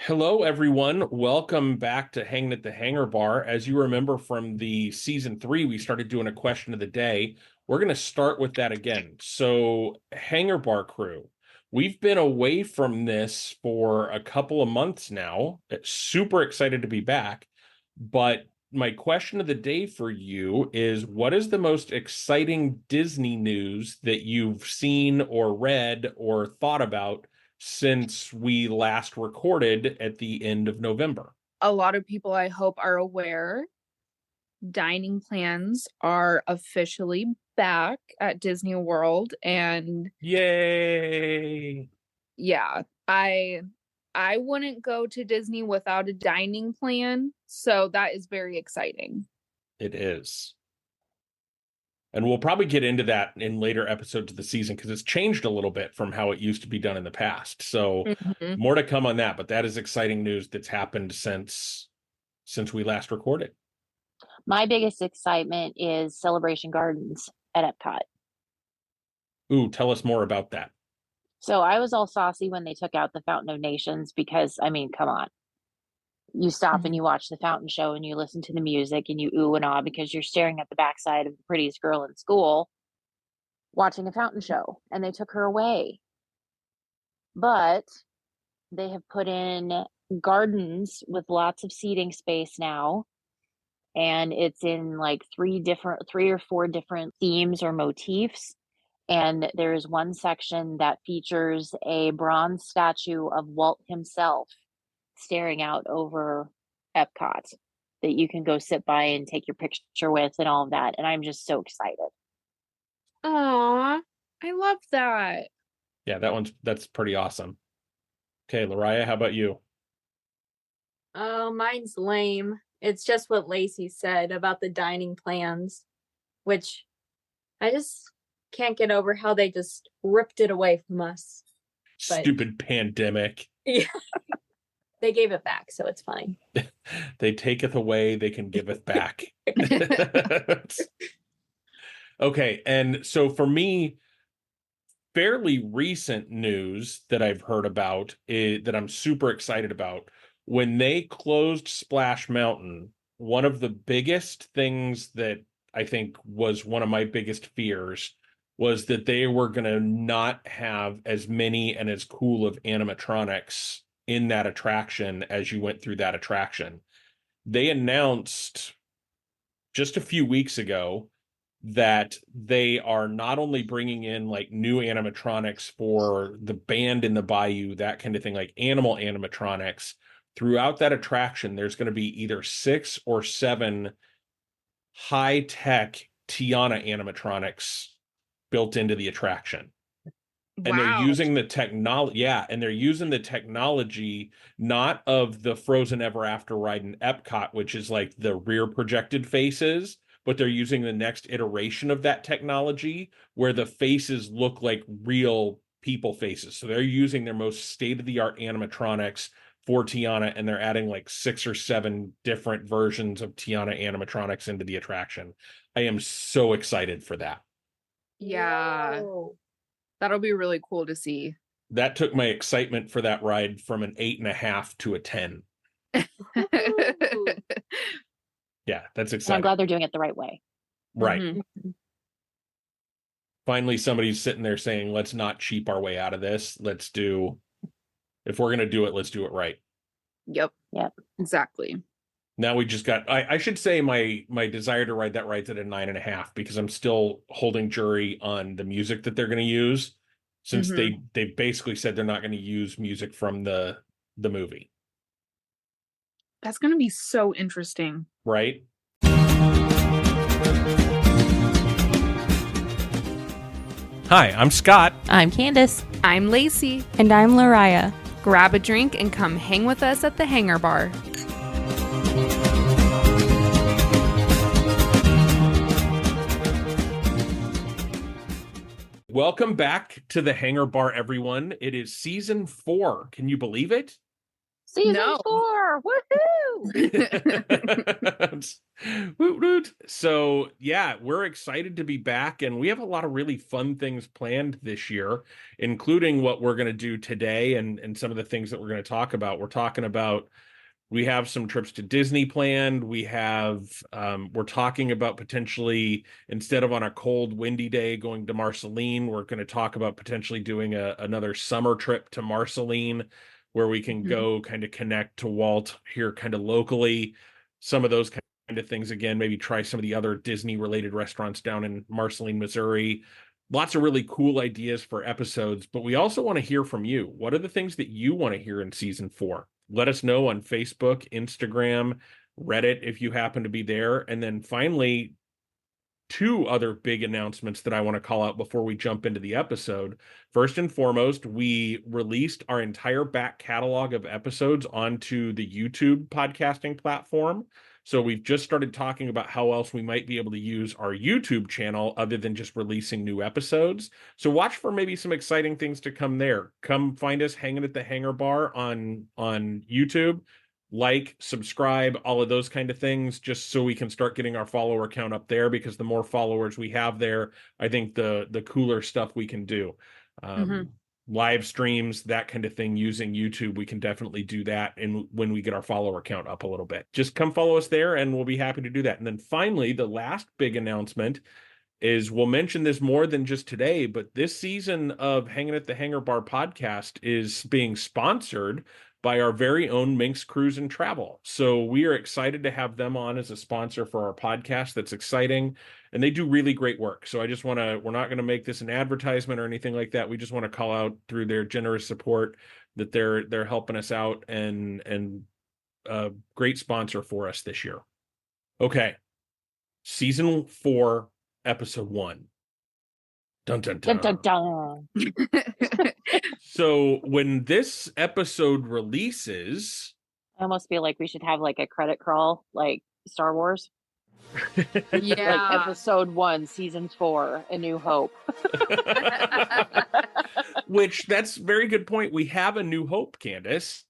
Hello, everyone. Welcome back to Hanging at the Hangar Bar. As you remember from the season 3, we started doing a question of the day. We're going to start with that again. So, Hangar Bar crew, we've been away from this for a couple of months now. Super excited to be back. But my question of the day for you is, what is the most exciting Disney news that you've seen or read or thought about since we last recorded at the end of November? A lot of people, I hope, are aware dining plans are officially back at Disney World. And Yay! yeah, I wouldn't go to Disney without a dining plan, so that is very exciting. It is. And we'll probably get into that in later episodes of the season because it's changed a little bit from how it used to be done in the past. So more to come on that, but that is exciting news that's happened since we last recorded. My biggest excitement is Celebration Gardens at Epcot. Ooh, tell us more about that. So I was all saucy when they took out the Fountain of Nations because, I mean, come on. You stop and you watch the fountain show and you listen to the music and you ooh and ah because you're staring at the backside of the prettiest girl in school watching a fountain show, and they took her away. But they have put in gardens with lots of seating space now, and it's in like three or four different themes or motifs. And there is one section that features a bronze statue of Walt himself staring out over Epcot that you can go sit by and take your picture with and all of that. And I'm just so excited. Aw, I love that. Yeah, that's pretty awesome. Okay, Lariah, how about you? Oh, mine's lame. It's just what Lacey said about the dining plans, which I just can't get over how they just ripped it away from us. But stupid pandemic. Yeah. They gave it back, so it's fine. They taketh away, they can giveth back. Okay, and so for me, fairly recent news that I've heard about that I'm super excited about. When they closed Splash Mountain, one of the biggest things that I think was one of my biggest fears was that they were going to not have as many and as cool of animatronics in that attraction as you went through that attraction. They announced just a few weeks ago that they are not only bringing in like new animatronics for the band in the bayou, that kind of thing, like animal animatronics throughout that attraction. There's going to be either 6 or 7 high-tech Tiana animatronics built into the attraction. And they're using the technology, and they're using the technology not of the Frozen Ever After ride in Epcot, which is like the rear projected faces, but they're using the next iteration of that technology where the faces look like real people faces. So they're using their most state-of-the-art animatronics for Tiana, and they're adding like 6 or 7 different versions of Tiana animatronics into the attraction. I am so excited for that. Yeah. Whoa. That'll be really cool to see. That took my excitement for that ride from an 8.5 to a 10. Yeah, that's exciting. And I'm glad they're doing it the right way. Right. Mm-hmm. Finally, somebody's sitting there saying, let's not cheap our way out of this. If we're going to do it, let's do it right. Yep. Exactly. Now we just got, I should say my desire to ride that ride's at a 9.5 because I'm still holding jury on the music that they're going to use, since they basically said they're not going to use music from the movie. That's going to be so interesting. Right? Hi, I'm Scott. I'm Candice. I'm Lacey. And I'm Lariah. Grab a drink and come hang with us at the Hangar Bar. Welcome back to the Hangar Bar, everyone. It is season 4. Can you believe it? Season No. 4. Woohoo! Woot woot. So yeah, we're excited to be back, and we have a lot of really fun things planned this year, including what we're going to do today and some of the things that we're going to talk about. We're talking about we have some trips to Disney planned. We're talking about potentially, instead of on a cold, windy day going to Marceline, we're going to talk about potentially doing another summer trip to Marceline where we can go kind of connect to Walt here kind of locally. Some of those kind of things, again, maybe try some of the other Disney related restaurants down in Marceline, Missouri. Lots of really cool ideas for episodes, but we also want to hear from you. What are the things that you want to hear in season 4? Let us know on Facebook, Instagram, Reddit, if you happen to be there. And then finally, 2 other big announcements that I want to call out before we jump into the episode. First and foremost, we released our entire back catalog of episodes onto the YouTube podcasting platform. So we've just started talking about how else we might be able to use our YouTube channel other than just releasing new episodes. So watch for maybe some exciting things to come there. Come find us hanging at the Hangar Bar on YouTube. Like, subscribe, all of those kind of things, just so we can start getting our follower count up there, because the more followers we have there, I think the cooler stuff we can do. Live streams, that kind of thing using YouTube, we can definitely do that. And when we get our follower count up a little bit, just come follow us there and we'll be happy to do that. And then finally, the last big announcement is, we'll mention this more than just today, but this season of Hanging at the Hangar Bar podcast is being sponsored by our very own Minx Cruise and Travel. So we are excited to have them on as a sponsor for our podcast. That's exciting. And they do really great work. So I just want to, we're not going to make this an advertisement or anything like that. We just want to call out through their generous support that they're helping us out and a great sponsor for us this year. Okay. Season 4, episode 1. Dun, dun, dun. Dun, dun, dun. So when this episode releases, I almost feel like we should have like a credit crawl, like Star Wars. Yeah. Like episode 1, season 4, A New Hope. which that's a very good point. We have A New Hope, Candice,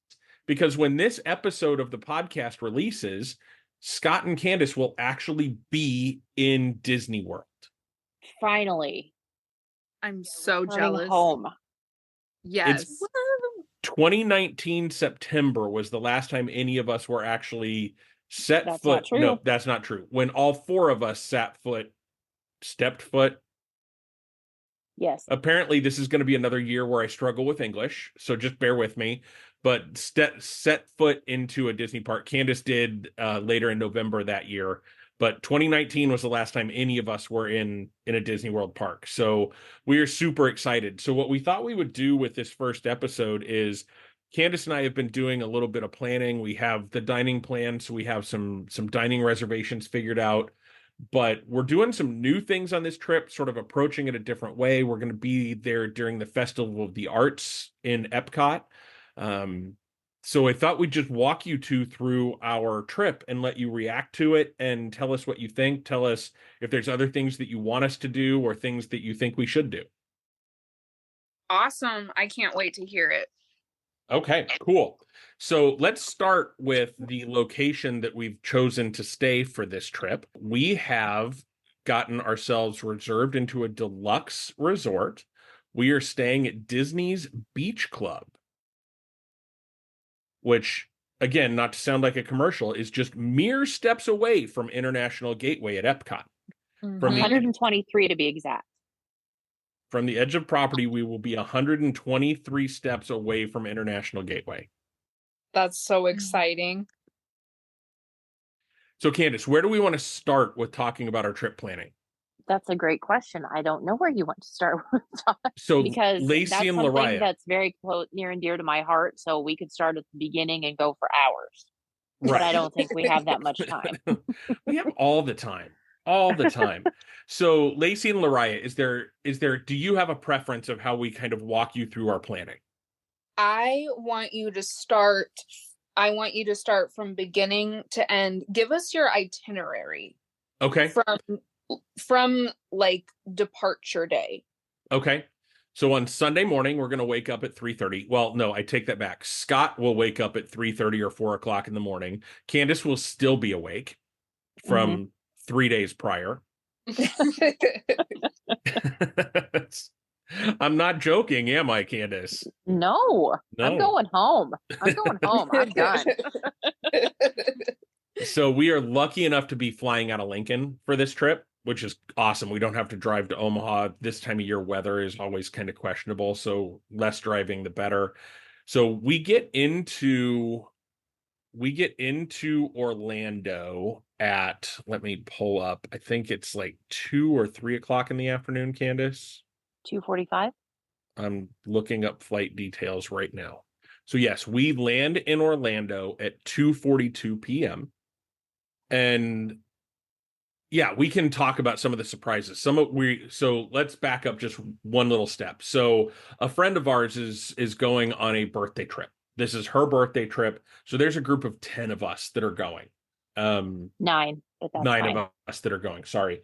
because when this episode of the podcast releases, Scott and Candice will actually be in Disney World. Finally. I'm so Coming jealous. home. Yes. 2019 September was the last time any of us were actually set That's foot. not true. No, that's not true. When all 4 of us stepped foot. Yes. Apparently, this is going to be another year where I struggle with English, so just bear with me. But set foot into a Disney park. Candice did later in November that year. But 2019 was the last time any of us were in a Disney World park. So we are super excited. So what we thought we would do with this first episode is, Candice and I have been doing a little bit of planning. We have the dining plan, so we have some dining reservations figured out. But we're doing some new things on this trip, sort of approaching it a different way. We're going to be there during the Festival of the Arts in Epcot. So I thought we'd just walk you 2 through our trip and let you react to it and tell us what you think. Tell us if there's other things that you want us to do or things that you think we should do. Awesome. I can't wait to hear it. Okay, cool. So let's start with the location that we've chosen to stay for this trip. We have gotten ourselves reserved into a deluxe resort. We are staying at Disney's Beach Club, which, again, not to sound like a commercial, is just mere steps away from International Gateway at Epcot. From the 123 to be exact. From the edge of property, we will be 123 steps away from International Gateway. That's so exciting. So, Candice, where do we want to start with talking about our trip planning? That's a great question. I don't know where you want to start with. So, because Lacey that's and something Lariah. that's very close, near and dear to my heart. So we could start at the beginning and go for hours. But I don't think we have that much time. We have all the time. All the time. So, Lacey and Lariah, do you have a preference of how we kind of walk you through our planning? I want you to start from beginning to end. Give us your itinerary. Okay. From like departure day. Okay. So on Sunday morning, we're going to wake up at 3:30. Well, no, I take that back. Scott will wake up at 3:30 or 4 o'clock in the morning. Candice will still be awake from 3 days prior. I'm not joking, am I, Candice? No, I'm No. going home. I'm done. So we are lucky enough to be flying out of Lincoln for this trip, which is awesome. We don't have to drive to Omaha. This time of year, weather is always kind of questionable, so less driving, the better. So we get into Orlando at, let me pull up, I think it's like 2 or 3 o'clock in the afternoon, Candice. 2:45. I'm looking up flight details right now. So yes, we land in Orlando at 2:42 p.m. And yeah, we can talk about some of the surprises. So let's back up just one little step. So a friend of ours is going on a birthday trip. This is her birthday trip. So there's a group of 10 of us that are going. 9, but that's 9 fine. of us that are going, sorry.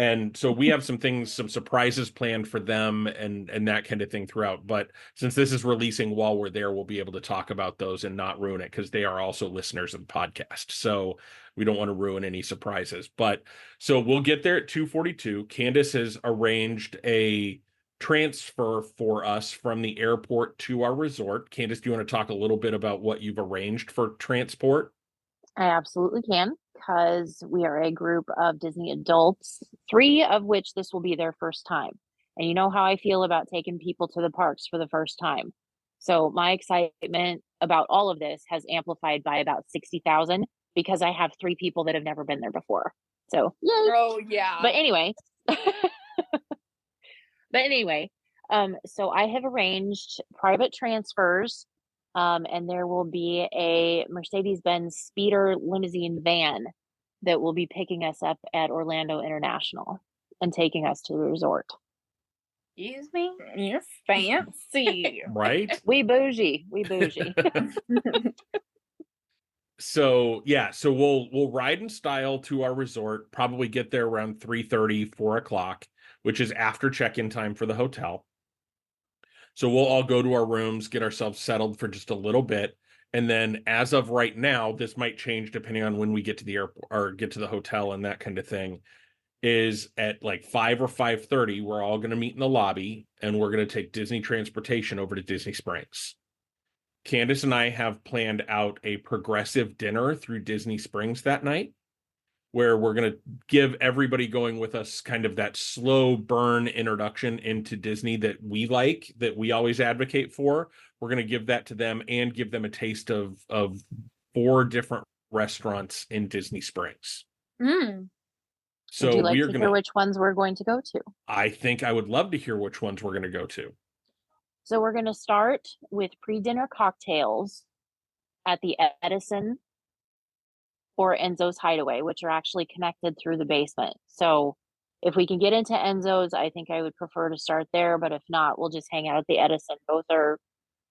And so we have some surprises planned for them and that kind of thing throughout. But since this is releasing while we're there, we'll be able to talk about those and not ruin it because they are also listeners of the podcast. So we don't want to ruin any surprises. But so we'll get there at 2:42. Candice has arranged a transfer for us from the airport to our resort. Candice, do you want to talk a little bit about what you've arranged for transport? I absolutely can, because we are a group of Disney adults, 3 of which this will be their first time. And you know how I feel about taking people to the parks for the first time. So my excitement about all of this has amplified by about 60,000 because I have 3 people that have never been there before. So, yay. Oh yeah. But anyway, so I have arranged private transfers, and there will be a Mercedes-Benz speeder limousine van that will be picking us up at Orlando International and taking us to the resort. Excuse me? You're fancy. Right? We bougie. So yeah, so we'll ride in style to our resort, probably get there around 3:30, 4 o'clock, which is after check-in time for the hotel. So we'll all go to our rooms, get ourselves settled for just a little bit. And then as of right now, this might change depending on when we get to the airport or get to the hotel and that kind of thing, is at like 5 or 5:30, we're all going to meet in the lobby and we're going to take Disney transportation over to Disney Springs. Candice and I have planned out a progressive dinner through Disney Springs that night, where we're going to give everybody going with us kind of that slow burn introduction into Disney that we like, that we always advocate for. We're going to give that to them and give them a taste of 4 different restaurants in Disney Springs. So would you like we're to going hear which ones we're going to go to? I think I would love to hear which ones we're going to go to. So we're going to start with pre-dinner cocktails at the Edison or Enzo's Hideaway, which are actually connected through the basement. So if we can get into Enzo's, I think I would prefer to start there. But if not, we'll just hang out at the Edison. Both are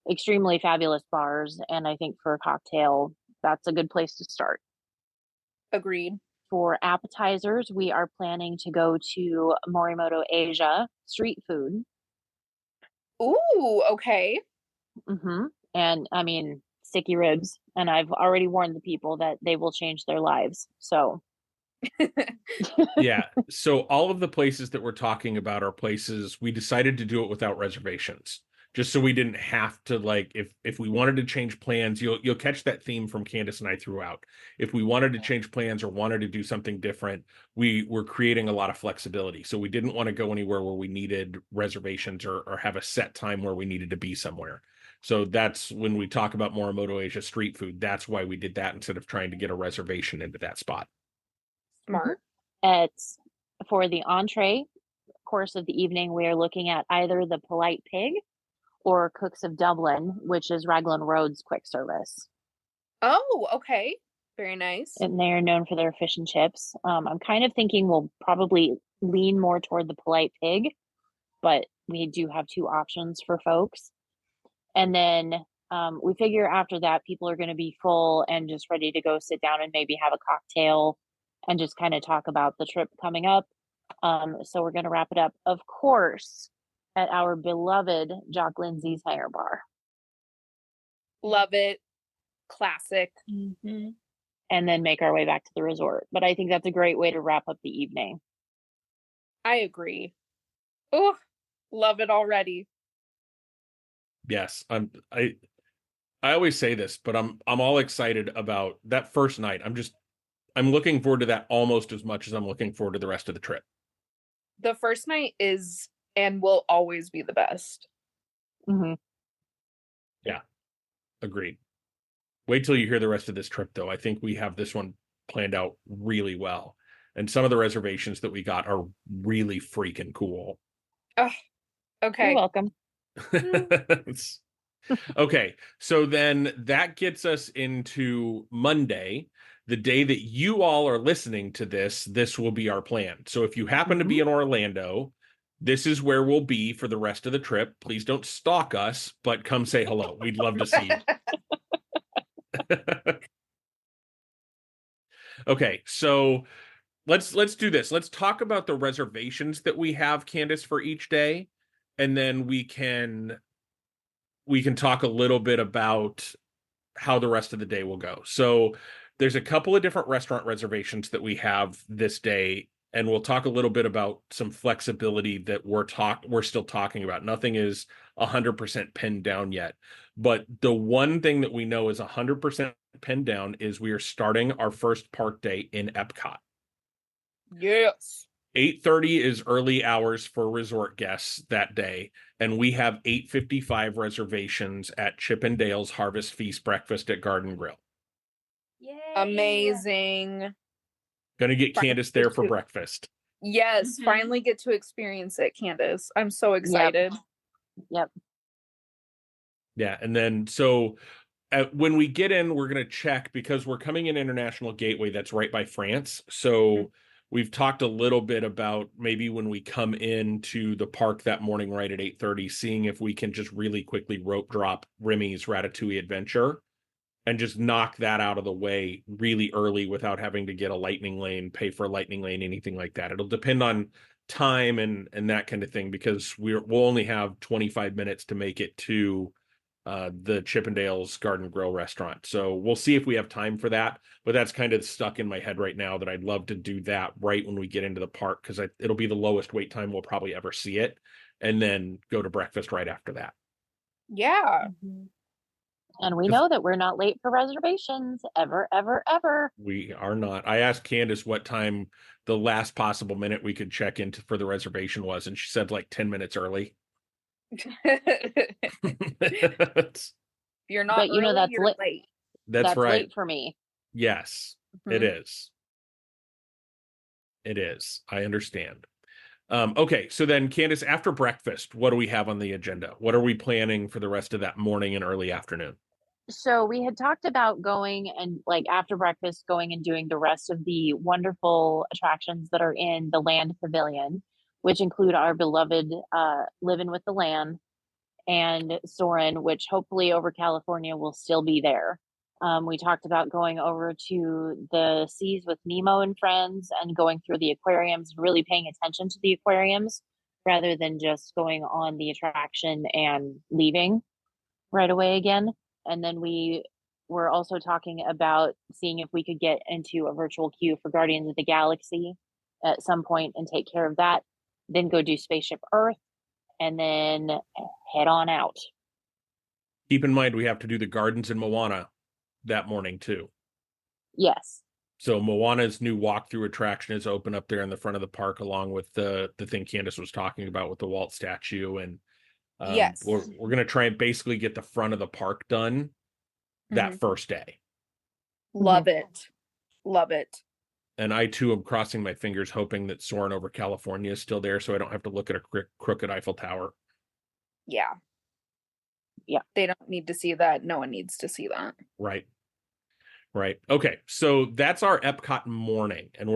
extremely fabulous bars. And I think for a cocktail, that's a good place to start. Agreed. For appetizers, we are planning to go to Morimoto Asia street food. Ooh, okay. And I mean, sticky ribs. And I've already warned the people that they will change their lives. So Yeah. So all of the places that we're talking about are places we decided to do it without reservations, just so we didn't have to, like, if we wanted to change plans, you'll catch that theme from Candice and I throughout. If we wanted to change plans or wanted to do something different, we were creating a lot of flexibility. So we didn't want to go anywhere where we needed reservations or have a set time where we needed to be somewhere. So that's when we talk about Morimoto Asia street food. That's why we did that instead of trying to get a reservation into that spot. Smart. For the entree course of the evening, we are looking at either the Polite Pig or Cooks of Dublin, which is Raglan Road's quick service. Oh, okay. Very nice. And they are known for their fish and chips. I'm kind of thinking we'll probably lean more toward the Polite Pig, but we do have 2 options for folks. And then we figure after that, people are going to be full and just ready to go sit down and maybe have a cocktail and just kind of talk about the trip coming up. So we're going to wrap it up. Of course, at our beloved Jock Lindsay's Hanger Bar. Love it. Classic. Mm-hmm. And then make our way back to the resort. But I think that's a great way to wrap up the evening. I agree. Oh, love it already. Yes, I always say this, but I'm all excited about that first night. I'm looking forward to that almost as much as I'm looking forward to the rest of the trip. The first night is and will always be the best. Mm-hmm. Yeah, agreed. Wait till you hear the rest of this trip, though. I think we have this one planned out really well. And some of the reservations that we got are really freaking cool. Oh, okay. You're welcome. Okay, so then that gets us into Monday, the day that you all are listening to this. This will be our plan. So if you happen to be in Orlando, this is where we'll be for the rest of the trip. Please don't stalk us, but come say hello. We'd love to see you. Okay, so let's do this. Let's talk about the reservations that we have, Candice, for each day, and then we can talk a little bit about how the rest of the day will go. So there's a couple of different restaurant reservations that we have this day, and we'll talk a little bit about some flexibility that we're still talking about. Nothing is 100% pinned down yet, but the one thing that we know is 100% pinned down is we are starting our first park day in Epcot. Yes. 8:30 is early hours for resort guests that day, and we have 8:55 reservations at Chip 'n Dale's Harvest Feast Breakfast at Garden Grill. Yay. Amazing. Gonna get Candice there for Too. breakfast. Yes, finally get to experience it, Candice. I'm so excited. Yep. Yeah, and then so when we get in, we're going to check because we're coming in International Gateway that's right by France. So we've talked a little bit about maybe when we come into the park that morning right at 8:30, seeing if we can just really quickly rope drop Remy's Ratatouille Adventure and just knock that out of the way really early without having to get a lightning lane, pay for a lightning lane, anything like that. It'll depend on time and that kind of thing because we'll only have 25 minutes to make it to the Chip 'n Dale's Garden Grill restaurant. So we'll see if we have time for that, but that's kind of stuck in my head right now that I'd love to do that right when we get into the park because it'll be the lowest wait time we'll probably ever see it, and then go to breakfast right after that. Yeah. And we know that we're not late for reservations ever, ever, ever. We are not. I asked Candice what time the last possible minute we could check into for the reservation was, and she said like 10 minutes early. You're not But you know, early, that's you're late. That's right. Late for me. Yes, it is. It is. I understand. Okay, so then Candice, after breakfast, what do we have on the agenda? What are we planning for the rest of that morning and early afternoon? So we had talked about going and like after breakfast, going and doing the rest of the wonderful attractions that are in the Land Pavilion, which include our beloved Living with the Land and Soarin', which hopefully over California will still be there. We talked about going over to the Seas with Nemo and Friends and going through the aquariums, really paying attention to the aquariums rather than just going on the attraction and leaving right away again. And then we were also talking about seeing if we could get into a virtual queue for Guardians of the Galaxy at some point and take care of that. Then go do Spaceship Earth and then head on out. Keep in mind, we have to do the gardens in Moana that morning too. Yes. So Moana's new walkthrough attraction is open up there in the front of the park, along with the thing Candice was talking about with the Walt statue. And yes, we're going to try and basically get the front of the park done that first day. Love it. Love it. And I too am crossing my fingers, hoping that Soarin' over California is still there, so I don't have to look at a crooked Eiffel Tower. Yeah. Yeah. They don't need to see that. No one needs to see that. Right. Okay. So that's our Epcot morning, and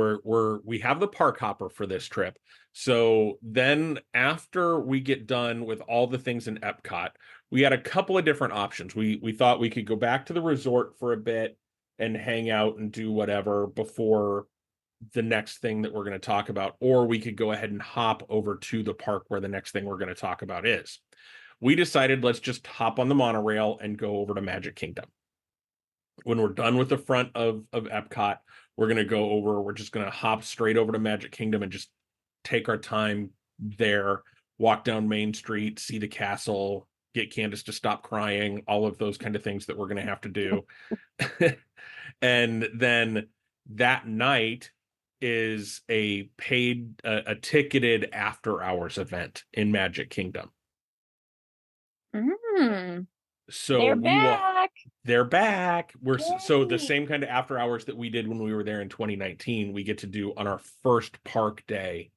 we have the park hopper for this trip. So then after we get done with all the things in Epcot, we had a couple of different options. We thought we could go back to the resort for a bit and hang out and do whatever before the next thing that we're going to talk about, or we could go ahead and hop over to the park where the next thing we're going to talk about is. We decided let's just hop on the monorail and go over to Magic Kingdom. When we're done with the front of Epcot, we're going to go over, we're just going to hop straight over to Magic Kingdom and just take our time there, walk down Main Street, see the castle, get Candice to stop crying, all of those kind of things that we're going to have to do. And then that night is a paid, a ticketed after hours event in Magic Kingdom. Mm. So They're we will. back. They're back. So the Yay. same kind of after hours that we did when we were there in 2019, we get to do on our first park day.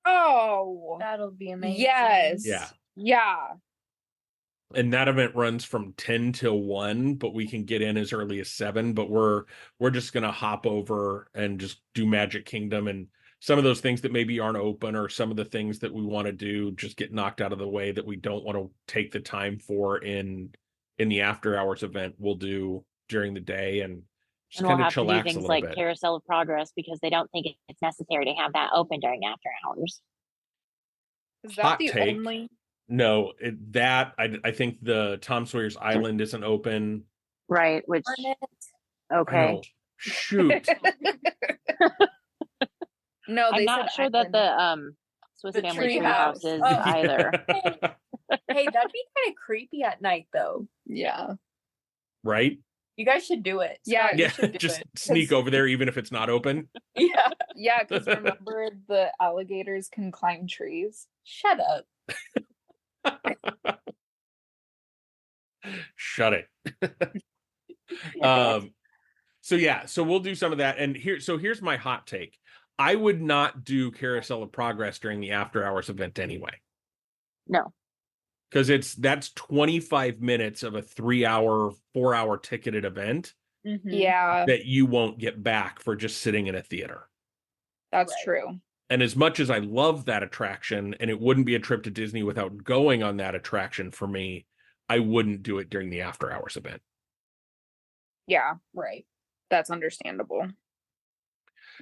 Oh, That'll be amazing. yes. Yeah. Yeah. And that event runs from 10 till 1, but we can get in as early as 7. But we're just gonna hop over and just do Magic Kingdom, and some of those things that maybe aren't open, or some of the things that we want to do just get knocked out of the way that we don't want to take the time for in the after hours event, we'll do during the day and just And we'll kind of have to do chillax a things little like bit. Carousel of Progress because they don't think it's necessary to have that open during after hours. Is that Hot the take. only? No, I think the Tom Sawyer's Island isn't open. Right, which Darn it. I okay. know. Shoot. No, I'm they not said sure that island. the Swiss The Family treehouse. Treehouse is Oh. either. Hey, that'd be kind of creepy at night, though. Yeah. Right? You guys should do it. Yeah, Scott, you Yeah, should do just it. sneak over there even if it's not open. Yeah. Yeah, because remember the alligators can climb trees. Shut up. Shut it. Yeah, So we'll do some of that. And here's my hot take. I would not do Carousel of Progress during the after hours event anyway. no. Because that's 25 minutes of a 3-hour, 4-hour ticketed event Mhm. Yeah, that you won't get back for just sitting in a theater. that's Right. true. And as much as I love that attraction, and it wouldn't be a trip to Disney without going on that attraction for me, I wouldn't do it during the after hours event. Yeah, Right. that's understandable.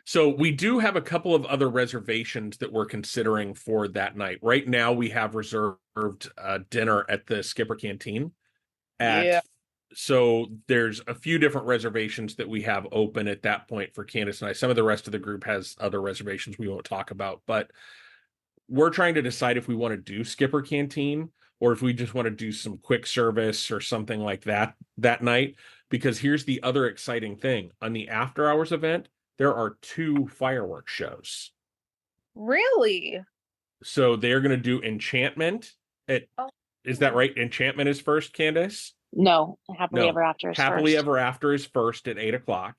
So we do have a couple of other reservations that we're considering for that night. Right now, we have reserved dinner at the Skipper Canteen. Yeah. So there's a few different reservations that we have open at that point for Candice and I. Some of the rest of the group has other reservations we won't talk about, but we're trying to decide if we want to do Skipper Canteen or if we just want to do some quick service or something like that night. Because here's the other exciting thing. On the after hours event, there are 2 fireworks shows. Really? So they're going to do Enchantment is that right? Enchantment is first, Candice? No. Happily No. Ever After is Happily first. Ever After is first at 8:00.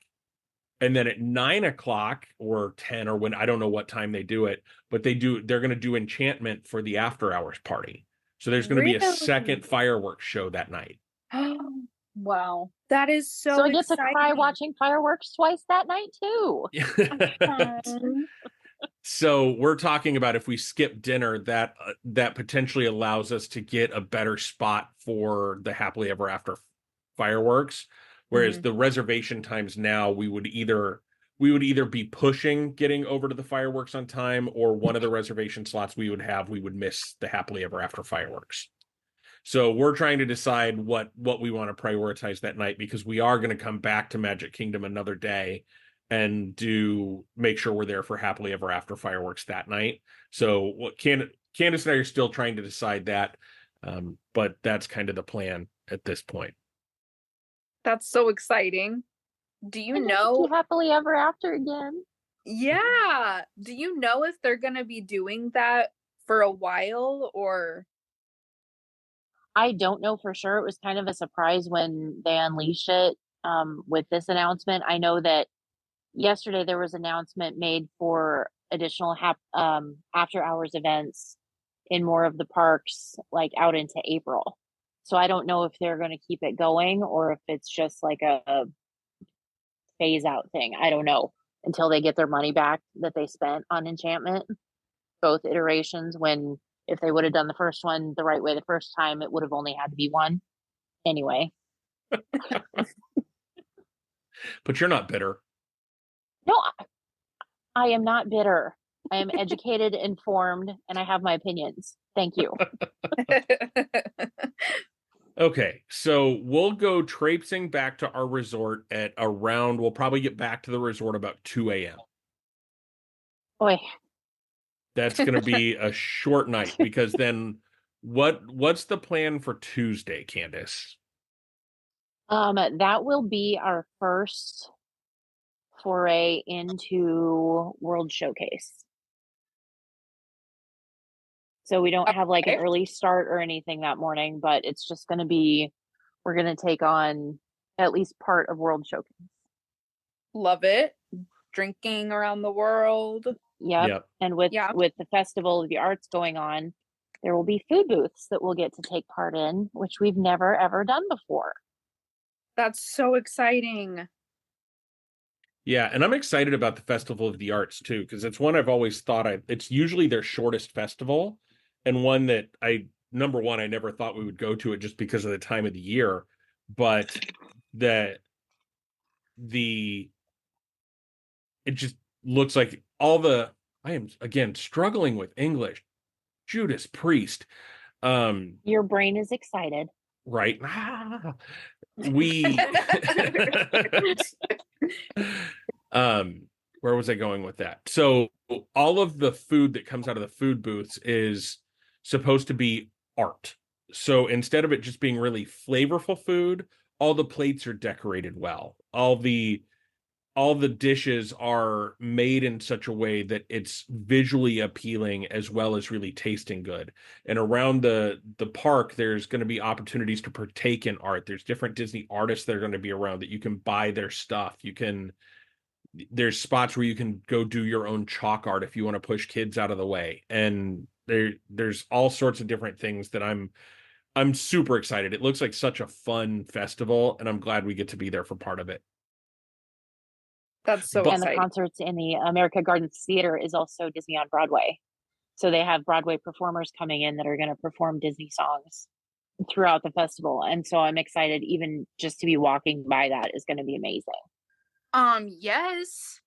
And then at 9:00 or 10 or when, I don't know what time they do it, but they're going to do Enchantment for the after hours party. So there's going to be a Really? second fireworks show that night. Wow. That is so So I get to cry exciting. watching fireworks twice that night too. So we're talking about if we skip dinner, that potentially allows us to get a better spot for the Happily Ever After fireworks. Whereas the reservation times now, we would either be pushing getting over to the fireworks on time, or one of the reservation slots we would miss the Happily Ever After fireworks. So we're trying to decide what we want to prioritize that night, because we are going to come back to Magic Kingdom another day and make sure we're there for Happily Ever After fireworks that night. So what Candice and I are still trying to decide that, but that's kind of the plan at this point. That's so exciting. Do you I get to know? see Happily Ever After again. Yeah. Do you know if they're going to be doing that for a while or? I don't know for sure. It was kind of a surprise when they unleashed it with this announcement. I know that yesterday there was an announcement made for additional after hours events in more of the parks, like out into April. So I don't know if they're going to keep it going or if it's just like a phase out thing. I don't know until they get their money back that they spent on Enchantment. Both iterations, when if they would have done the first one the right way the first time, it would have only had to be one. Anyway. But you're not bitter. No, I am not bitter. I am educated, informed, and I have my opinions. Thank you. Okay, so we'll go traipsing back to our resort at around, we'll probably get back to the resort about 2 a.m. Boy, That's going to be a short night because then what's the plan for Tuesday, Candice? that will be our first foray into World Showcase. So we don't have like an Okay. early start or anything that morning, but it's just going to be, we're going to take on at least part of World Showcase. Love it. Drinking around the world. Yep. And with Yeah. the Festival of the Arts going on, there will be food booths that we'll get to take part in, which we've never ever done before. That's so exciting. Yeah, and I'm excited about the Festival of the Arts too, because it's one I've always thought it's usually their shortest festival, and one that number one, I never thought we would go to it just because of the time of the year, but that it just looks like I am again struggling with English. Judas Priest. Your brain is excited. Right. We where was I going with that? So all of the food that comes out of the food booths is supposed to be art. So instead of it just being really flavorful food, all the plates are decorated well. All the dishes are made in such a way that it's visually appealing as well as really tasting good. And around the park, there's going to be opportunities to partake in art. There's different Disney artists that are going to be around that you can buy their stuff. There's spots where you can go do your own chalk art if you want to push kids out of the way. And there's all sorts of different things that I'm super excited. It looks like such a fun festival, and I'm glad we get to be there for part of it. That's so And exciting. the concerts in the America Gardens Theater is also Disney on Broadway. So they have Broadway performers coming in that are going to perform Disney songs throughout the festival. And so I'm excited, even just to be walking by that is going to be amazing. Yes.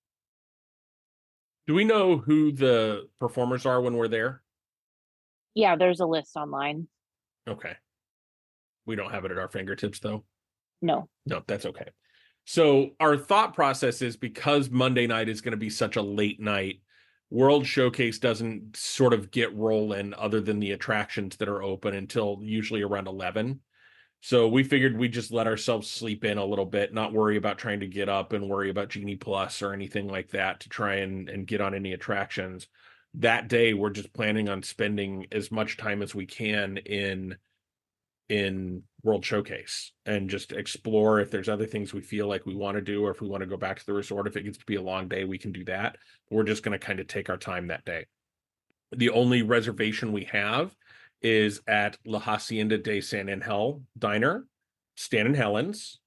Do we know who the performers are when we're there? Yeah, there's a list online. Okay. We don't have it at our fingertips, though. No, that's okay. So our thought process is, because Monday night is going to be such a late night, World Showcase doesn't sort of get rolling other than the attractions that are open until usually around 11. So we figured we'd just let ourselves sleep in a little bit, not worry about trying to get up and worry about Genie Plus or anything like that to try and get on any attractions. That day, we're just planning on spending as much time as we can in World Showcase and just explore. If there's other things we feel like we want to do, or if we want to go back to the resort, if it gets to be a long day, we can do that. We're just going to kind of take our time that day. The only reservation we have is at La Hacienda de San Angel Diner, Stan and Helen's.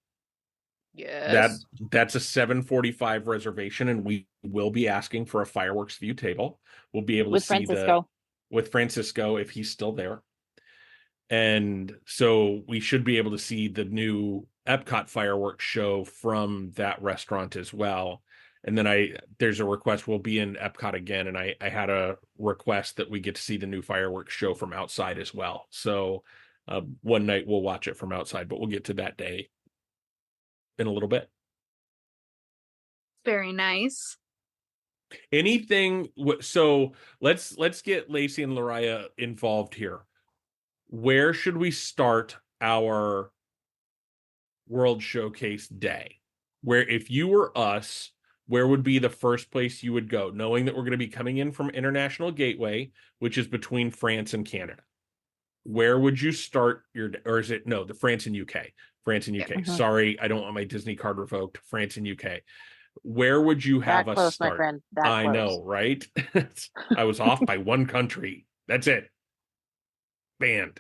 Yes. That's a 7:45 reservation, and we will be asking for a fireworks view table. We'll be able with to see Francisco. with Francisco if he's still there. And so we should be able to see the new Epcot fireworks show from that restaurant as well. And then there's a request, we'll be in Epcot again, and I had a request that we get to see the new fireworks show from outside as well. So one night we'll watch it from outside, but we'll get to that day in a little bit. Very nice. So let's get Lacey and Lariah involved here. Where should we start our World Showcase day? Where, if you were us, where would be the first place you would go, knowing that we're going to be coming in from International Gateway, which is between France and Canada? Where would you start or is it, no, the France and UK? France and UK. Mm-hmm. Sorry, I don't want my Disney card revoked. France and UK. Where would you have that us close, start? my friend. That I close. know, right? I was off by one country. That's it. Banned.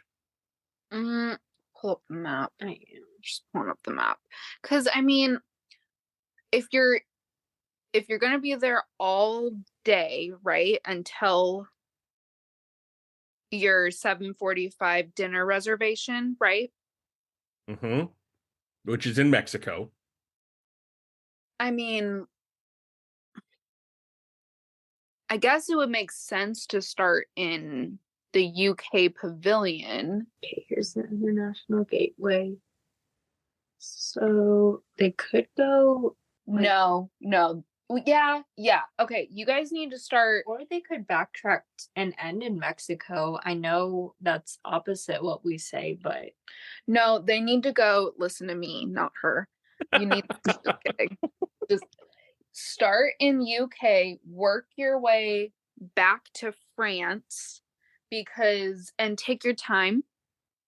Pull up the map. I am just pulling up the map. Because I mean, if you're gonna be there all day, right, until your 7:45 dinner reservation, right? Mm-hmm. Which is in Mexico. I mean, I guess it would make sense to start in the UK pavilion. Okay, here's the international gateway. So they could go, No. Yeah. Okay, you guys need to start. or they could backtrack and end in Mexico. I know that's opposite what we say, but No, they need to go. Listen to me, not her. You need just kidding. Just start in UK, work your way back to France and take your time.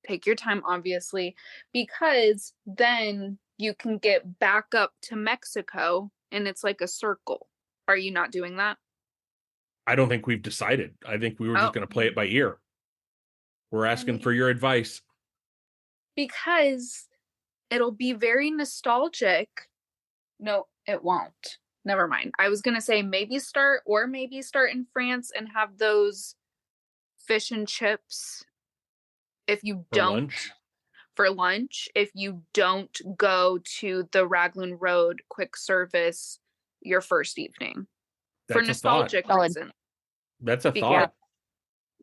Take your time, obviously, because then you can get back up to Mexico and it's like a circle. Are you not doing that? I don't think we've decided. I think we were just going to play it by ear. We're asking for your advice. Because it'll be very nostalgic. No, it won't. Never mind. I was going to say maybe start in France and have those fish and chips if you don't for lunch. If you don't go to the Raglan Road quick service your first evening. That's for nostalgic reasons. That's a thought.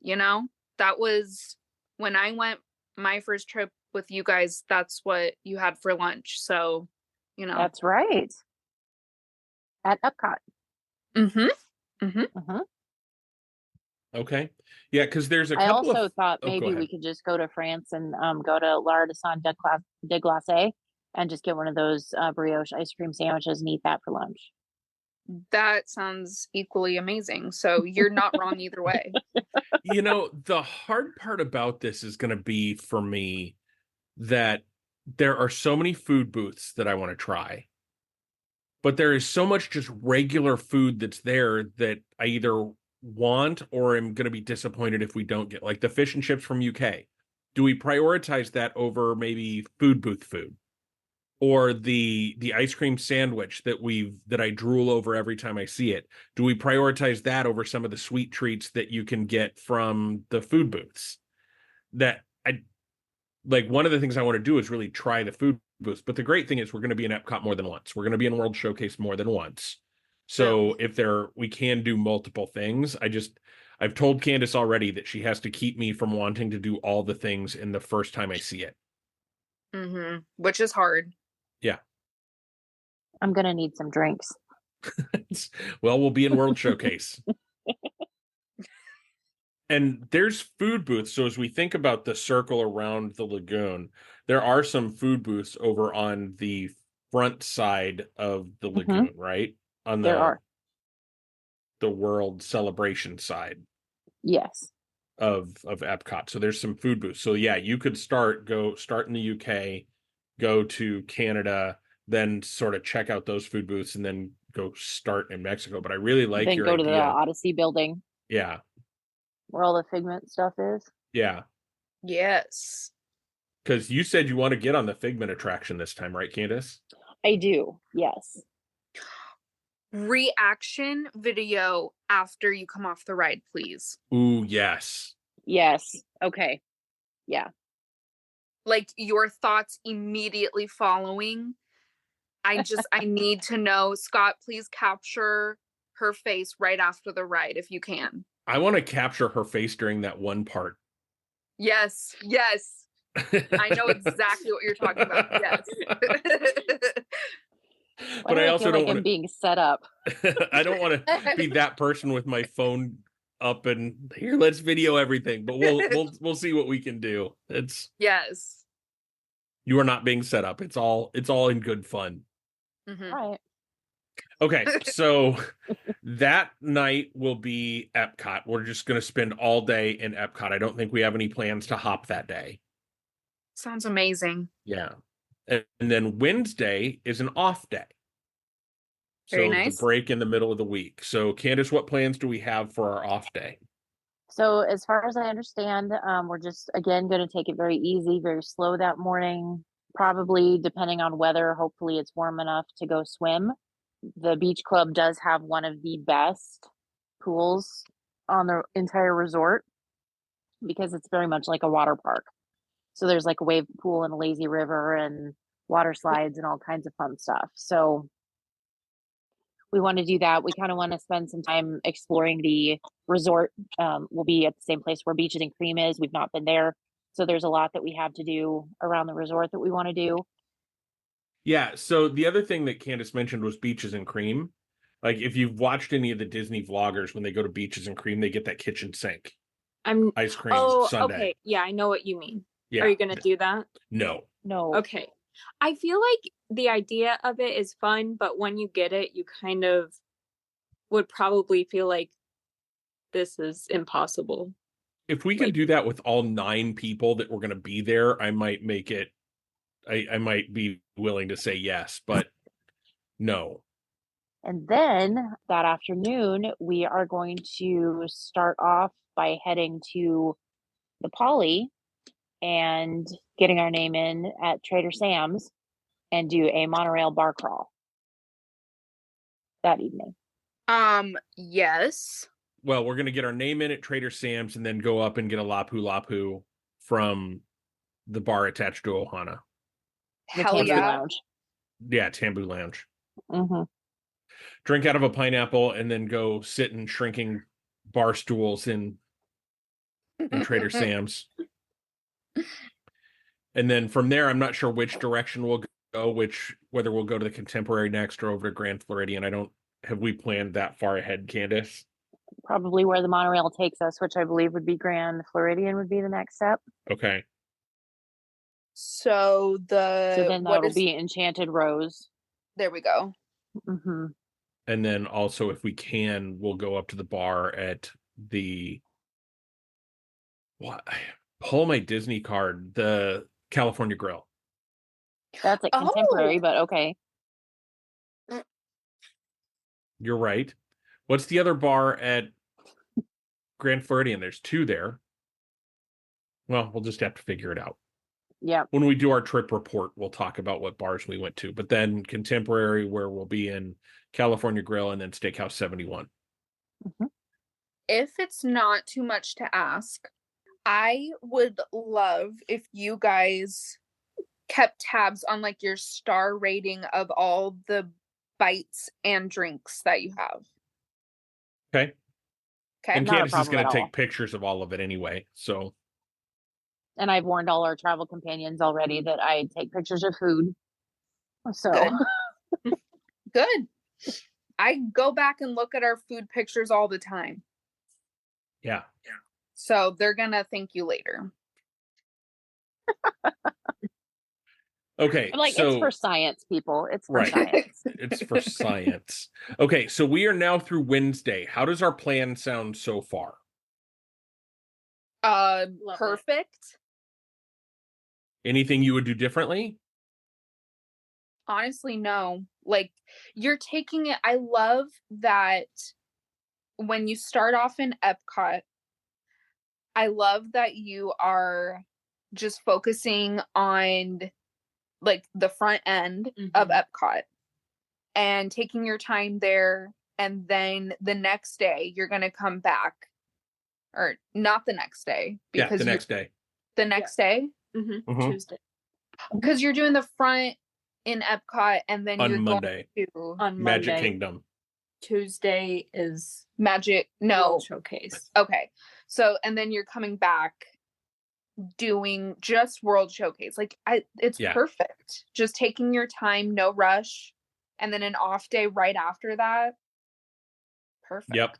You know, that was when I went my first trip with you guys, that's what you had for lunch. So, you know. That's right. At Epcot. Okay. Yeah, because there's a I couple also of... thought maybe we could just go to France and go to Lardisson de Glace and just get one of those brioche ice cream sandwiches and eat that for lunch. That sounds equally amazing. So you're not wrong either way. You know, the hard part about this is going to be for me that there are so many food booths that I want to try, but there is so much just regular food that's there that I either want or am going to be disappointed if we don't get, like the fish and chips from UK. Do we prioritize that over maybe food booth food? Or the ice cream sandwich that I drool over every time I see it? Do we prioritize that over some of the sweet treats that you can get from the food booths? That I like, one of the things I want to do is really try the food booths. But the great thing is we're going to be in Epcot more than once. We're going to be in World Showcase more than once. So if we can do multiple things. I've told Candice already that she has to keep me from wanting to do all the things in the first time I see it. Which is hard. Yeah. I'm going to need some drinks. Well, we'll be in World Showcase. And there's food booths. So as we think about the circle around the lagoon, there are some food booths over on the front side of the lagoon, right? On the World Celebration side. Yes. Of Epcot. So there's some food booths. So yeah, you could start in the UK, go to Canada, then sort of check out those food booths and then go start in Mexico. But I really like your idea. Then go to the Odyssey building. Yeah. Where all the Figment stuff is. Yeah. Yes. Because you said you want to get on the Figment attraction this time, right, Candice? I do. Yes. Reaction video after you come off the ride, please. Ooh, yes. Yes. Okay. Yeah. Like your thoughts immediately following. I need to know. Scott, please capture her face right after the ride if you can. I want to capture her face during that one part. Yes. I know exactly what you're talking about. Yes. But I also don't want to being set up. I don't want to be that person with my phone up and here, let's video everything. But we'll see what we can do. Yes. You are not being set up. It's all in good fun. Right. Okay, so that night will be Epcot. We're just going to spend all day in Epcot. I don't think we have any plans to hop that day. Sounds amazing. Yeah. And then Wednesday is an off day. Very nice. The break in the middle of the week. So Candice, what plans do we have for our off day? So as far as I understand, we're just, again, going to take it very easy, very slow that morning. Probably, depending on weather, hopefully it's warm enough to go swim. The beach club does have one of the best pools on the entire resort because it's very much like a water park. So there's like a wave pool and a lazy river and water slides and all kinds of fun stuff. So we want to do that. We kind of want to spend some time exploring the resort. We'll be at the same place where Beaches and Cream is. We've not been there. So there's a lot that we have to do around the resort that we want to do. Yeah, so the other thing that Candice mentioned was Beaches and Cream. Like, if you've watched any of the Disney vloggers, when they go to Beaches and Cream, they get that kitchen sink ice cream sundae. Okay. Yeah, I know what you mean. Yeah. Are you going to do that? No. Okay. I feel like the idea of it is fun, but when you get it, you kind of would probably feel like this is impossible. If we could do that with all 9 people that were going to be there, I might make it. I might be willing to say yes, but no. And then that afternoon, we are going to start off by heading to the Poly and getting our name in at Trader Sam's and do a monorail bar crawl that evening. Yes. Well, we're going to get our name in at Trader Sam's and then go up and get a Lapu Lapu from the bar attached to Ohana. The Hell Tambu yeah. Lounge. Yeah, Tambu Lounge. Mm-hmm. Drink out of a pineapple and then go sit in shrinking bar stools in Trader Sam's. And then from there, I'm not sure which direction we'll go, whether we'll go to the Contemporary next or over to Grand Floridian. Have we planned that far ahead, Candice? Probably where the monorail takes us, which I believe would be Grand Floridian would be the next step. Okay. So then that'll be Enchanted Rose. There we go. Mm-hmm. And then also, if we can, we'll go up to the bar at the pull my Disney card, the California Grill. That's a Contemporary, but okay. You're right. What's the other bar at Grand Floridian? There's 2 there. Well, we'll just have to figure it out. Yeah. When we do our trip report, we'll talk about what bars we went to. But then Contemporary, where we'll be in California Grill, and then Steakhouse 71. Mm-hmm. If it's not too much to ask, I would love if you guys kept tabs on like your star rating of all the bites and drinks that you have. Okay. And Not a Candice is problem going at to all. take pictures of all of it anyway. So. And I've warned all our travel companions already that I take pictures of food. So Good. I go back and look at our food pictures all the time. Yeah. So they're gonna thank you later. Okay. I'm like, so, it's for science, people. It's for right. science. It's for science. Okay. So we are now through Wednesday. How does our plan sound so far? Perfect. Anything you would do differently? Honestly, no. Like, you're taking it. I love that when you start off in Epcot, I love that you are just focusing on like the front end of Epcot and taking your time there. And then the next day you're going to come back, or not the next day. Because the next day. The next day? Tuesday. Because you're doing the front in Epcot and then On you're Monday. going to On Magic Monday. Kingdom. Tuesday is Magic. No. World Showcase. Okay. So, and then you're coming back doing just World Showcase. Like, it's perfect. Just taking your time, no rush, and then an off day right after that. Perfect. Yep.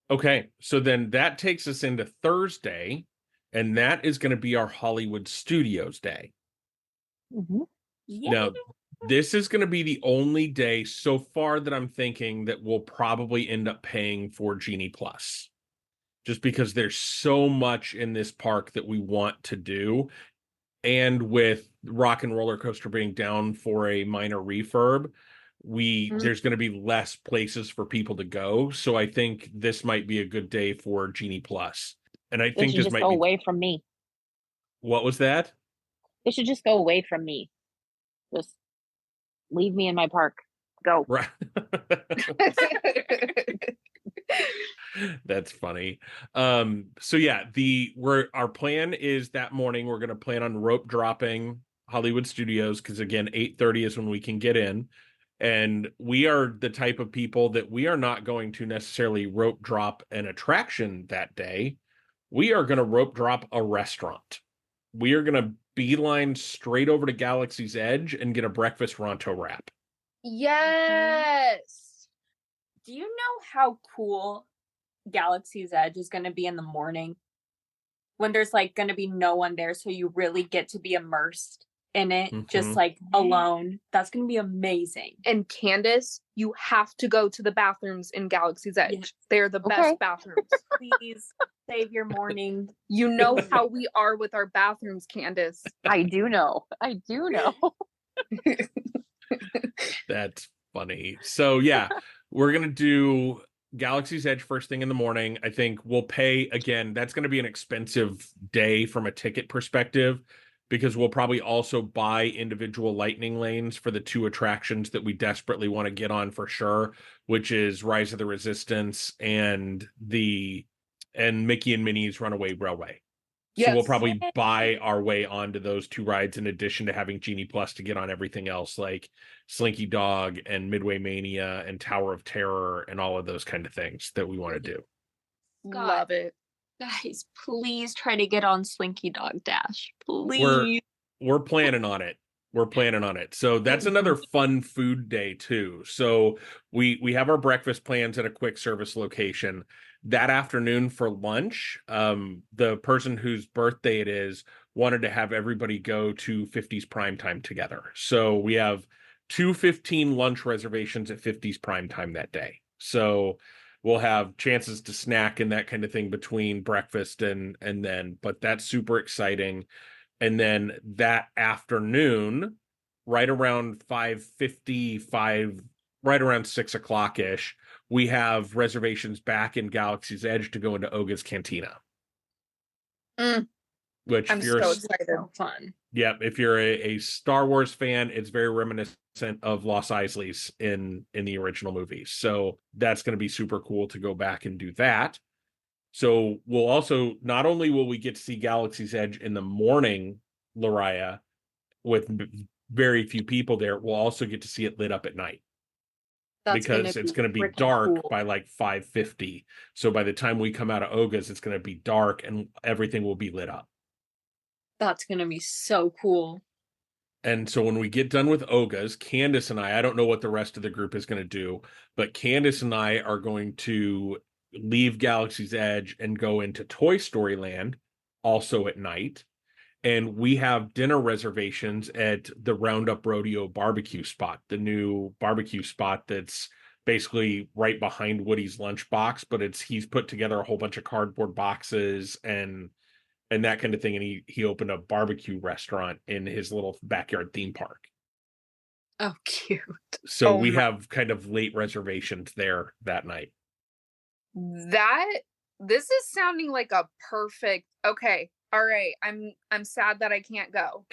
Okay. So then that takes us into Thursday, and that is going to be our Hollywood Studios day. Mm-hmm. Yeah. Now, this is going to be the only day so far that I'm thinking that we'll probably end up paying for Genie Plus. Just because there's so much in this park that we want to do. And with Rock and Roller Coaster being down for a minor refurb, there's going to be less places for people to go. So I think this might be a good day for Genie Plus. And I think this just might go be away from me. What was that? They should just go away from me. Just leave me in my park. Go. Right. That's funny. So yeah, our plan is that morning we're going to plan on rope dropping Hollywood Studios, because again 8:30 is when we can get in, And we are the type of people that we are not going to necessarily rope drop an attraction that day. We are going to rope drop a restaurant. We are going to beeline straight over to Galaxy's Edge and get a breakfast Ronto wrap. Yes. Do you know how cool Galaxy's Edge is going to be in the morning? When there's like going to be no one there, so you really get to be immersed in it, just like alone. That's going to be amazing. And Candice, you have to go to the bathrooms in Galaxy's Edge. Yes. They're the best bathrooms. Please save your morning. You know how we are with our bathrooms, Candice. I do know. That's funny. So yeah, we're gonna do Galaxy's Edge first thing in the morning. I think we'll pay again. That's going to be an expensive day from a ticket perspective, because we'll probably also buy individual lightning lanes for the 2 attractions that we desperately want to get on for sure, which is Rise of the Resistance and Mickey and Minnie's Runaway Railway. So we'll probably buy our way onto those 2 rides in addition to having Genie Plus to get on everything else like Slinky Dog and Midway Mania and Tower of Terror and all of those kind of things that we want to do. God. Love it. Guys, please try to get on Slinky Dog Dash. Please. We're planning on it. We're planning on it. So that's another fun food day too. So we have our breakfast plans at a quick service location. That afternoon for lunch, the person whose birthday it is wanted to have everybody go to 50s Primetime together. So we have 2:15 lunch reservations at 50s Primetime that day. So we'll have chances to snack and that kind of thing between breakfast and then, but that's super exciting. And then that afternoon, right around 5:55, right around 6 o'clock ish, we have reservations back in Galaxy's Edge to go into Oga's Cantina. Which, I'm if you're so excited. Fun. Yeah, if you're a Star Wars fan, it's very reminiscent of Los Isleys in the original movies. So that's going to be super cool to go back and do that. So we'll also, not only will we get to see Galaxy's Edge in the morning, Lariah, with very few people there, we'll also get to see it lit up at night. Because it's going to be dark by like 5:50. So by the time we come out of Oga's, it's going to be dark and everything will be lit up. That's going to be so cool. And so when we get done with Oga's, Candice and I don't know what the rest of the group is going to do, but Candice and I are going to leave Galaxy's Edge and go into Toy Story Land also at night. And we have dinner reservations at the Roundup Rodeo barbecue spot, the new barbecue spot that's basically right behind Woody's Lunchbox, but he's put together a whole bunch of cardboard boxes and that kind of thing. And he opened a barbecue restaurant in his little backyard theme park. Oh, cute. So we have kind of late reservations there that night. This is sounding like a perfect, okay. All right, I'm sad that I can't go.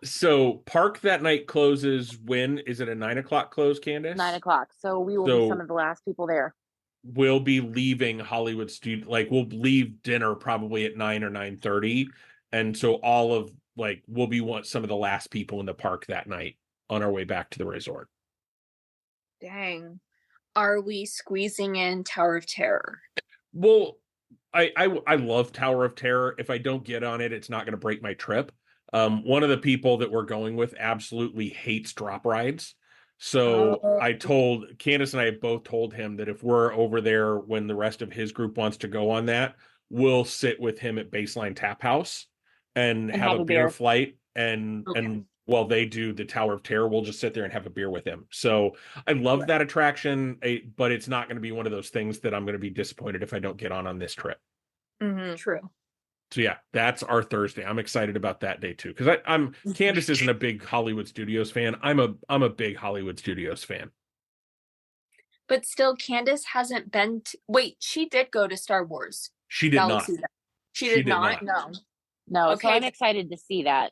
So park that night closes when? Is it a 9 o'clock close, Candice? 9 o'clock. So we will be some of the last people there. We'll be leaving Hollywood Studio, we'll leave dinner probably at 9 or 9:30, and so we'll be some of the last people in the park that night on our way back to the resort. Dang. Are we squeezing in Tower of Terror? Well, I love Tower of Terror. If I don't get on it, it's not going to break my trip. One of the people that we're going with absolutely hates drop rides. So I told Candice and I both told him that if we're over there when the rest of his group wants to go on that, we'll sit with him at Baseline Tap House and have a beer flight. And while they do the Tower of Terror, we'll just sit there and have a beer with him. So I love that attraction, but it's not going to be one of those things that I'm going to be disappointed if I don't get on this trip. Mm-hmm. True. So yeah, that's our Thursday. I'm excited about that day too, because I'm Candice isn't a big Hollywood Studios fan. I'm a big Hollywood Studios fan. But still, Candice hasn't been wait, she did go to Star Wars. She did not. She did not? No. Okay. So I'm excited to see that.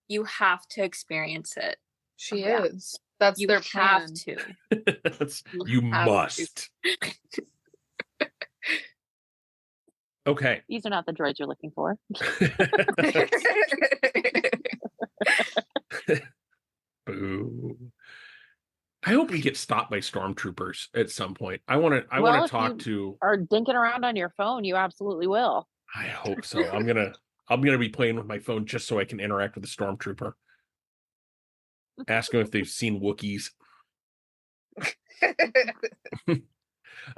You have to experience it. She is. That's you their have plan. to. You must. Okay. These are not the droids you're looking for. Boo. I hope we get stopped by stormtroopers at some point. I want to Well, if talk you to. are dinking around on your phone, you absolutely will. I hope so. I'm gonna be playing with my phone just so I can interact with the stormtrooper. Ask them if they've seen Wookiees.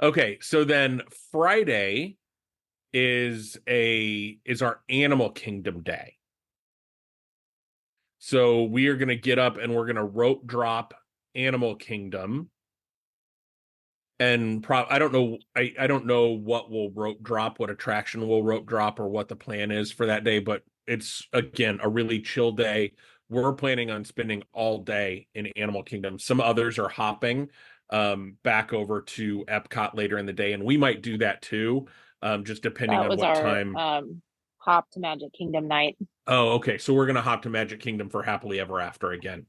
Okay, so then Friday is our Animal Kingdom day. So we are going to get up and we're going to rope drop Animal Kingdom. And I don't know. I don't know what we'll rope drop, what attraction we'll rope drop, or what the plan is for that day. But it's, again, a really chill day. We're planning on spending all day in Animal Kingdom. Some others are hopping back over to Epcot later in the day, and we might do that too, just depending That on was what our time. hop to Magic Kingdom night. Oh, okay. So we're gonna hop to Magic Kingdom for Happily Ever After again.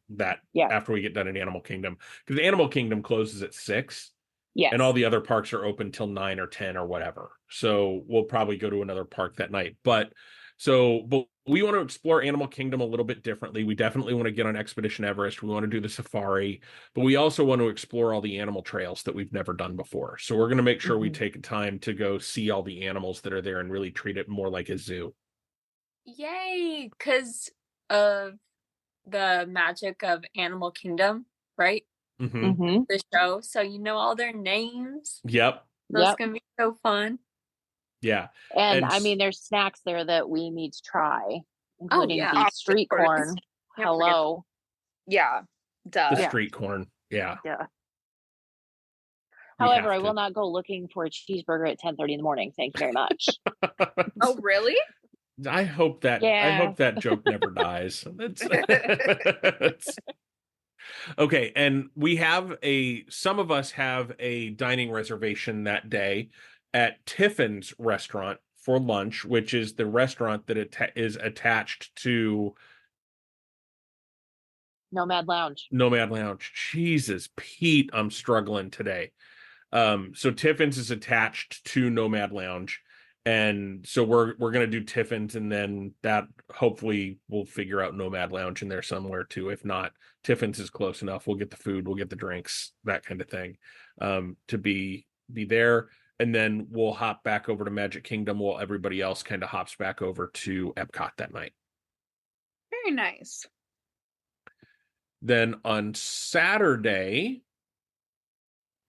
Yeah. After we get done in Animal Kingdom, because Animal Kingdom closes at 6. Yes. And all the other parks are open till 9 or 10 or whatever. So we'll probably go to another park that night. But we want to explore Animal Kingdom a little bit differently. We definitely want to get on Expedition Everest. We want to do the safari, but we also want to explore all the animal trails that we've never done before. So we're going to make sure we take time to go see all the animals that are there and really treat it more like a zoo. Yay! Because of the magic of Animal Kingdom, right? Mm-hmm. The show, so you know all their names. Yep. That's gonna be so fun. Yeah. And I mean, there's snacks there that we need to try, including the street corn. Hello. Yeah. Duh. The street corn. Yeah. Yeah. However, I will not go looking for a cheeseburger at 10:30 in the morning. Thank you very much. Oh, really? I hope that joke never dies. Okay, and some of us have a dining reservation that day at Tiffin's restaurant for lunch, which is the restaurant that is attached to Nomad Lounge. Jesus, Pete, I'm struggling today. So Tiffin's is attached to Nomad Lounge. And so we're gonna do Tiffin's, and then that hopefully we'll figure out Nomad Lounge in there somewhere too. If not, Tiffin's is close enough. We'll get the food, we'll get the drinks, that kind of thing, to be there, and then we'll hop back over to Magic Kingdom while everybody else kind of hops back over to Epcot that night. Very nice. Then on Saturday,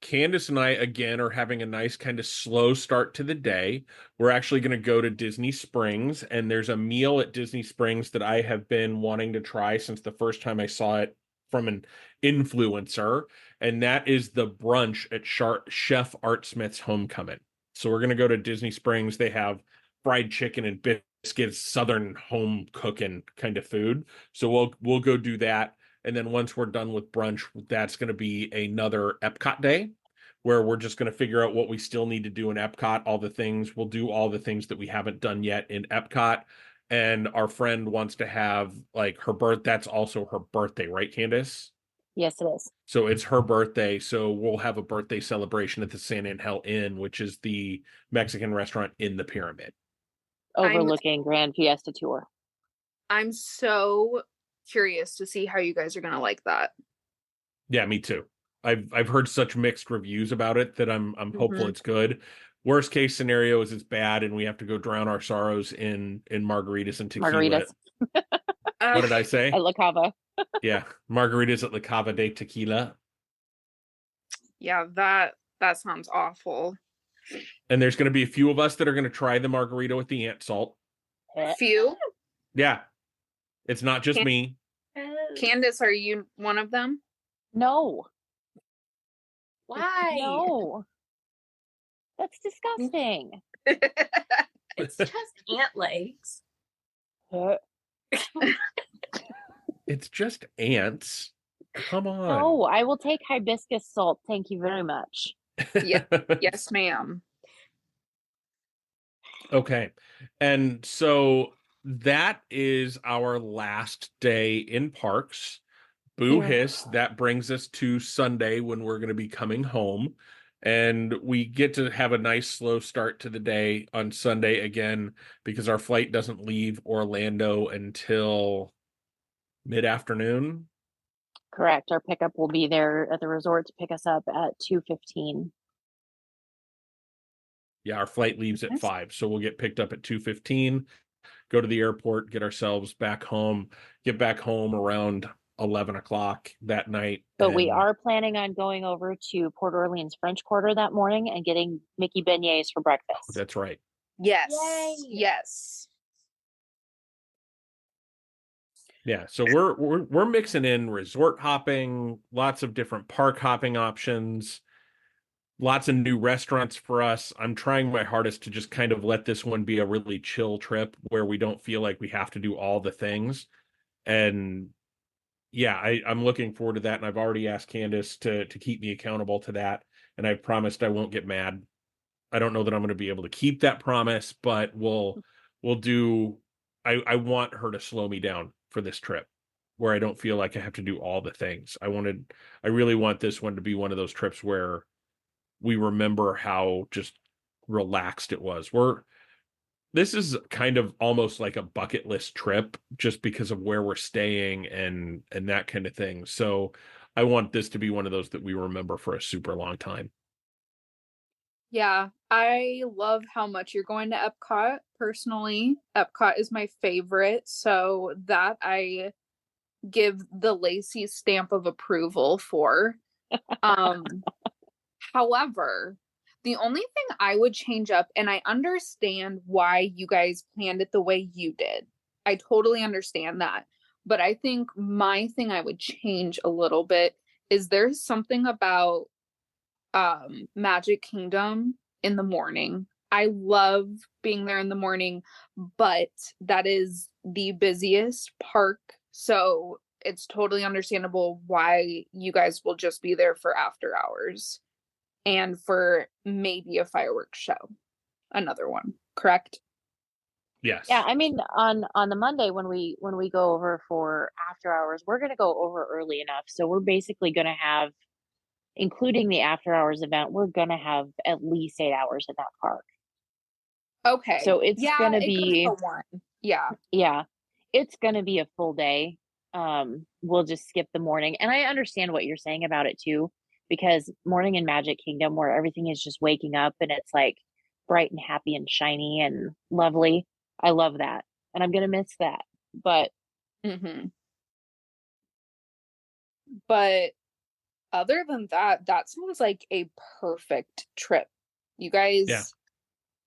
Candice and I, again, are having a nice kind of slow start to the day. We're actually going to go to Disney Springs, and there's a meal at Disney Springs that I have been wanting to try since the first time I saw it from an influencer, and that is the brunch at Chef Art Smith's Homecoming. So we're going to go to Disney Springs. They have fried chicken and biscuits, Southern home cooking kind of food. So we'll go do that. And then once we're done with brunch, that's going to be another Epcot day where we're just going to figure out what we still need to do in Epcot, we'll do all the things that we haven't done yet in Epcot. And our friend wants to have that's also her birthday, right, Candice? Yes, it is. So it's her birthday. So we'll have a birthday celebration at the San Angel Inn, which is the Mexican restaurant in the pyramid. Overlooking Grand Fiesta Tour. I'm so curious to see how you guys are gonna like that. Yeah, me too. I've heard such mixed reviews about it that I'm hopeful it's good. Worst case scenario is it's bad and we have to go drown our sorrows in margaritas and tequila. Margaritas. What did I say? At La Cava. Yeah, margaritas at La Cava de Tequila. Yeah, that sounds awful. And there's going to be a few of us that are going to try the margarita with the ant salt. Few? Yeah. It's not just me. Candice, are you one of them? No. Why? No. That's disgusting. It's just ant legs. It's just ants. Come on. Oh, I will take hibiscus salt. Thank you very much. Yeah. Yes, ma'am. Okay. And so that is our last day in parks. Boo hiss. That brings us to Sunday when we're going to be coming home. And we get to have a nice slow start to the day on Sunday again, because our flight doesn't leave Orlando until mid-afternoon. Correct. Our pickup will be there at the resort to pick us up at 2:15. Yeah, our flight leaves at Nice. 5, so we'll get picked up at 2:15, go to the airport, get ourselves back home, get back home around 11 o'clock that night. But we and are planning on going over to Port Orleans French Quarter that morning and getting Mickey beignets for breakfast. That's right. Yes. Yay. Yes. Yeah, so we're mixing in resort hopping, lots of different park hopping options, lots of new restaurants for us. I'm trying my hardest to just kind of let this one be a really chill trip where we don't feel like we have to do all the things. And yeah, I'm looking forward to that. And I've already asked Candice to keep me accountable to that. And I promised I won't get mad. I don't know that I'm going to be able to keep that promise, but we'll do. I want her to slow me down for this trip where I don't feel like I have to do all the things. I really want this one to be one of those trips where we remember how just relaxed it was. This is kind of almost like a bucket list trip just because of where we're staying and that kind of thing. So I want this to be one of those that we remember for a super long time. Yeah, I love how much you're going to Epcot. Personally, Epcot is my favorite, so that I give the Lacey stamp of approval for. Um, however, the only thing I would change up, and I understand why you guys planned it the way you did. I totally understand that. But I think my thing I would change a little bit is there's something about Magic Kingdom in the morning. I love being there in the morning, but that is the busiest park. So it's totally understandable why you guys will just be there for after hours and for maybe a fireworks show. Another one, correct? Yes. Yeah, I mean on the Monday when we go over for after hours, we're going to go over early enough. So we're basically going to have, including the after hours event, we're going to have at least 8 hours in that park. Okay. So it's yeah, going to it be goes to one. Yeah. yeah, it's going to be a full day. We'll just skip the morning. And I understand what you're saying about it too, because morning in Magic Kingdom where everything is just waking up and it's like bright and happy and shiny and lovely. I love that. And I'm going to miss that. But Mm-hmm. But other than that, that sounds like a perfect trip. You guys, Yeah.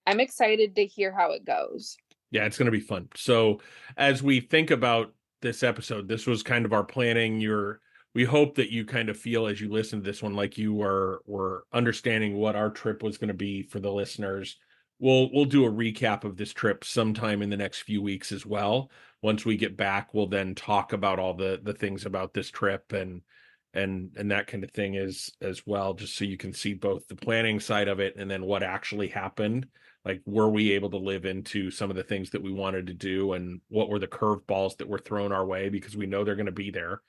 I'm excited to hear how it goes. Yeah, it's going to be fun. So as we think about this episode, this was kind of our planning. We hope that you kind of feel as you listen to this one like you were understanding what our trip was going to be for the listeners. We'll do a recap of this trip sometime in the next few weeks as well. Once we get back, we'll then talk about all the things about this trip and that kind of thing as well, just so you can see both the planning side of it and then what actually happened. Like, were we able to live into some of the things that we wanted to do, and what were the curveballs that were thrown our way, because we know they're going to be there.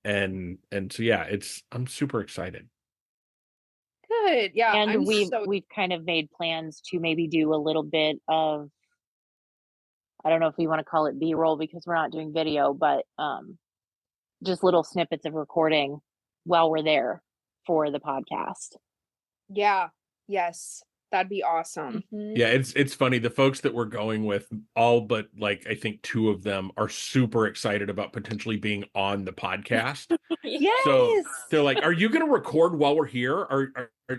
And so yeah, I'm super excited. Good. Yeah. and we've kind of made plans to maybe do a little bit of, I don't know if we want to call it B-roll because we're not doing video, but just little snippets of recording while we're there for the podcast. Yeah. Yes. That'd be awesome. Mhm. Yeah, it's funny. The folks that we're going with, all but like I think 2 of them are super excited about potentially being on the podcast. Yes. So they're like, "Are you going to record while we're here?"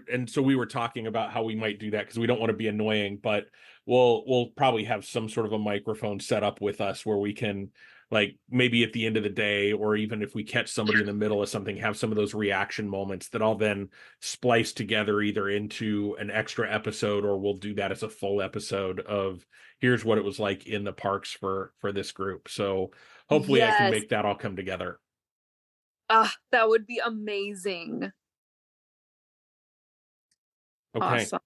And so we were talking about how we might do that because we don't want to be annoying, but we'll probably have some sort of a microphone set up with us where we can, like, maybe at the end of the day, or even if we catch somebody in the middle of something, have some of those reaction moments that I'll then splice together either into an extra episode, or we'll do that as a full episode of here's what it was like in the parks for this group. So hopefully I can Yes. make that all come together. That would be amazing. Okay. Awesome.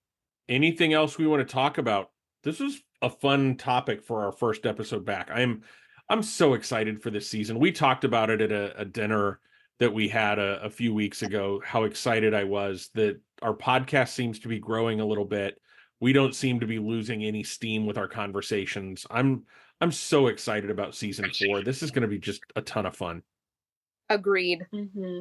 Anything else we want to talk about? This was a fun topic for our first episode back. I'm so excited for this season. We talked about it at a dinner that we had a few weeks ago, how excited I was that our podcast seems to be growing a little bit. We don't seem to be losing any steam with our conversations. I'm so excited about season 4. This is going to be just a ton of fun. Agreed. Mm-hmm.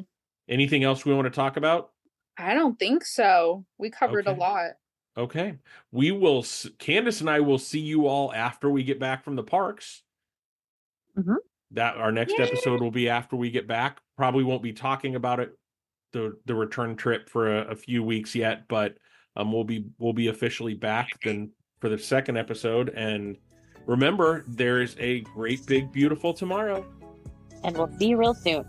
Anything else we want to talk about? I don't think so. We covered a Okay. lot. Okay. We will, Candice and I will see you all after we get back from the parks. Mhm. That our next Yay! episode will be after we get back. Probably won't be talking about it, the return trip for a few weeks yet, but we'll be officially back then for the second episode. And remember, there is a great big beautiful tomorrow. And we'll see you real soon.